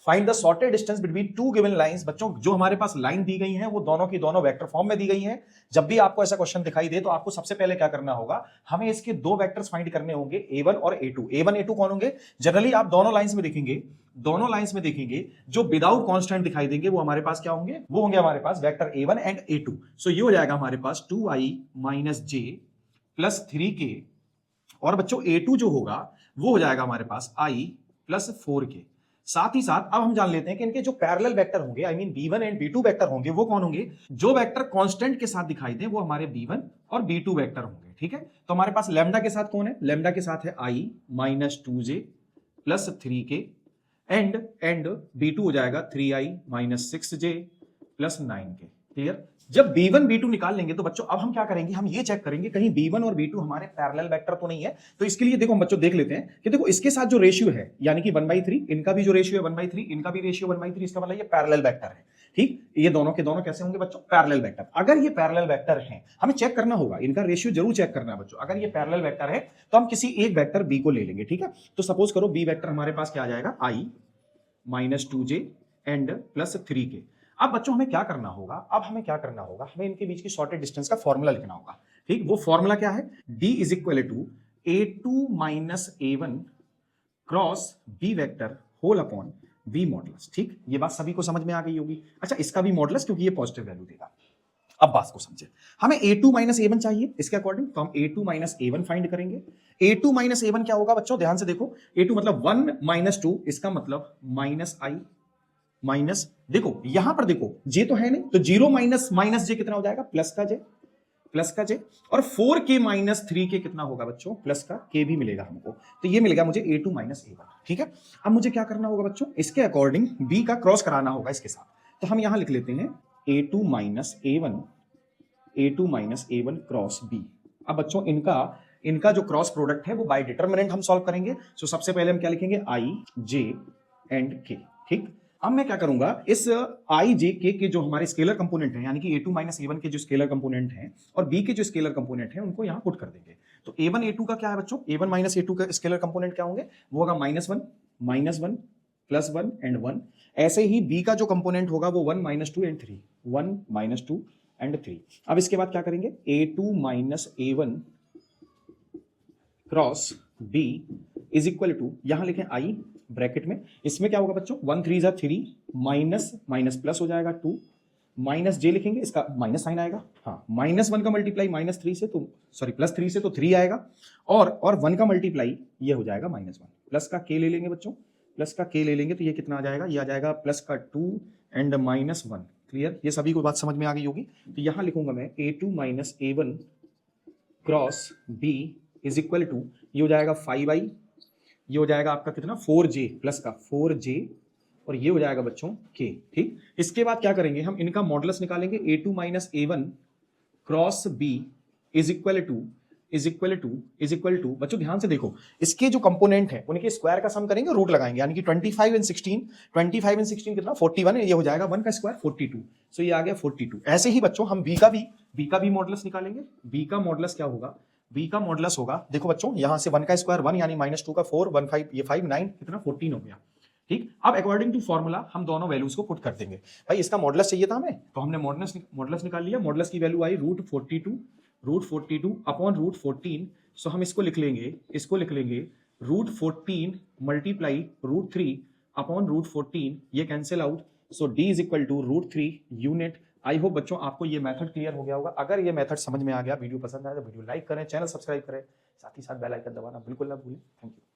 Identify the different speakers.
Speaker 1: Find the shortest distance between two given lines. बच्चों जो हमारे पास लाइन दी गई है वो दोनों की दोनों वेक्टर फॉर्म में दी गई हैं। जब भी आपको ऐसा क्वेश्चन दिखाई दे तो आपको सबसे पहले क्या करना होगा, हमें इसके दो वेक्टर्स फाइंड करने होंगे, A1 और A2। A1 A2 कौन होंगे? जनरली आप दोनों लाइंस में देखेंगे जो विदाउट कांस्टेंट दिखाई देंगे वो हमारे पास क्या होंगे, वो होंगे हमारे पास वेक्टर A1 एंड A2। सो ये हो जाएगा हमारे पास 2i - j + 3k, और बच्चों A2 जो होगा वो हो जाएगा हमारे पास i + 4k। साथ ही साथ अब हम जान लेते हैं कि इनके जो पैरेलल वेक्टर होंगे, I mean B1 and B2 vector होंगे, वो कौन होंगे? जो वेक्टर कांस्टेंट के साथ दिखाई दे वो हमारे B1 और B2 वेक्टर होंगे। ठीक है, तो हमारे पास लैम्डा के साथ कौन है? लैम्डा के साथ है i - 2j + 3k, and B2 हो जाएगा 3i - 6j + 9k। क्लियर? जब B1 B2 निकाल लेंगे तो बच्चों अब हम क्या करेंगे, हम ये चेक करेंगे कहीं B1 और B2 हमारे पैरेलल वेक्टर तो नहीं है। तो इसके लिए देखो हम बच्चों देख लेते हैं कि देखो इसके साथ जो रेशियो है यानी कि 1/3, इनका भी जो रेशियो है 1/3, इनका भी रेशियो 1/3, इसका मतलब ये पैरेलल वेक्टर है। ठीक, ये दोनों के दोनों कैसे होंगे बच्चों? Parallel vector. अगर ये पैरेलल वेक्टर हैं, हमें चेक करना होगा, इनका रेशियो जरूर चेक करना है बच्चों। अगर ये पैरेलल वेक्टर है तो हम किसी एक वेक्टर B को ले लेंगे। ठीक है, तो सपोज करो B वेक्टर हमारे पास क्या आ जाएगा, i - 2j एंड + 3k। अब बच्चों हमें क्या करना होगा, हमें इनके बीच की शॉर्टेस्ट डिस्टेंस का फॉर्मूला लिखना होगा। ठीक, वो फॉर्मूला क्या है? D = A2 - A1 cross B vector whole upon B modulus. ठीक, ये बात सभी को समझ में आ गई होगी। अच्छा, इसका भी मॉडुलस, क्योंकि ये पॉजिटिव वैल्यू देगा। अब बात को समझे, हमें A2 - A1 चाहिए, इसके अकॉर्डिंग तो हम A2 - A1 फाइंड करेंगे। A2 - A1 क्या होगा बच्चों? ध्यान से देखो, A2 मतलब 1 - 2, इसका मतलब -i माइनस, देखो यहां पर देखो j तो है नहीं, तो 0 माइनस j कितना हो जाएगा? प्लस का j, और 4k - 3k कितना होगा बच्चों? प्लस का k भी मिलेगा हमको। तो ये मिलेगा मुझे A2 - A1। ठीक है, अब मुझे क्या करना होगा बच्चों? इसके अकॉर्डिंग b का क्रॉस कराना होगा इसके साथ। तो हम यहां लिख लेते हैं A2 - A1 क्रॉस b। अब बच्चों इनका जो क्रॉस प्रोडक्ट है वो बाय डिटरमिनेंट हम सॉल्व करेंगे। सो सबसे पहले हम क्या लिखेंगे? i, j and k। ठीक, अब मैं क्या करूंगा, इस i j k के जो हमारे स्केलर कंपोनेंट हैं, यानी कि A2 - A1 के जो स्केलर कंपोनेंट हैं और b के जो स्केलर कंपोनेंट हैं, उनको यहां पुट कर देंगे। तो A1 A2 का क्या है बच्चों? A1 - A2 का स्केलर कंपोनेंट क्या होंगे? वो होगा -1 +1 एंड 1। ऐसे ही b का जो कंपोनेंट होगा वो 1 - 2 एंड 3, 1 - 2 एंड 3। अब इसके बाद क्या करेंगे? A2 - A1 cross b is equal to, यहां लिखें i ब्रैकेट में, इसमें क्या होगा बच्चों? 1 3 = 3, माइनस प्लस हो जाएगा 2, माइनस j लिखेंगे, इसका माइनस साइन आएगा। हाँ, -1 का मल्टीप्लाई -3 से तो सॉरी +3 से तो 3 आएगा, और 1 का मल्टीप्लाई ये हो जाएगा -1। प्लस का k ले लेंगे बच्चों, तो ये कितना आ जाएगा? ये आ जाएगा प्लस का 2 एंड -1। क्लियर? ये सभी को बात समझ में आ गई होगी। तो यहां लिखूंगा मैं A2 - A1 cross b is equal to, ये हो जाएगा 5i, ये हो जाएगा आपका कितना? 4j, प्लस का 4j, और ये हो जाएगा बच्चों k। ठीक, इसके बाद क्या करेंगे? हम इनका मॉडुलस निकालेंगे। A2 - A1 cross b is equal to बच्चों ध्यान से देखो, इसके जो कंपोनेंट है उनके स्क्वायर का सम करेंगे, रूट लगाएंगे, यानी कि 25 एंड 16 कितना? 41 है, ये हो जाएगा 1 का स्क्वायर 42। सो ये आ गया 42। ऐसे ही बच्चों हम b का भी मॉडुलस निकालेंगे। b का मॉडुलस क्या होगा? b का मॉडुलस होगा, देखो बच्चों यहां से 1 का स्क्वायर 1, यानी -2 का 4, 1 5, ये 5 9 कितना? 14 हो गया। ठीक, अब अकॉर्डिंग टू फॉर्मूला हम दोनों वैल्यूज को पुट कर देंगे। भाई इसका मॉडुलस चाहिए था हमें, तो हमने मॉडुलस निकाल लिया। मॉडुलस की वैल्यू आई √42 अपॉन √14। सो हम इसको लिख लेंगे √14 मल्टीप्लाई √3 अपॉन √14, ये cancel out. So d is equal to √3 unit. I hope बच्चों आपको ये मेथड क्लियर हो गया होगा। अगर ये मेथड समझ में आ गया, वीडियो पसंद आया तो वीडियो लाइक करें, चैनल सब्सक्राइब करें, साथ ही साथ बेल आइकन दबाना बिल्कुल ना भूलें। Thank you.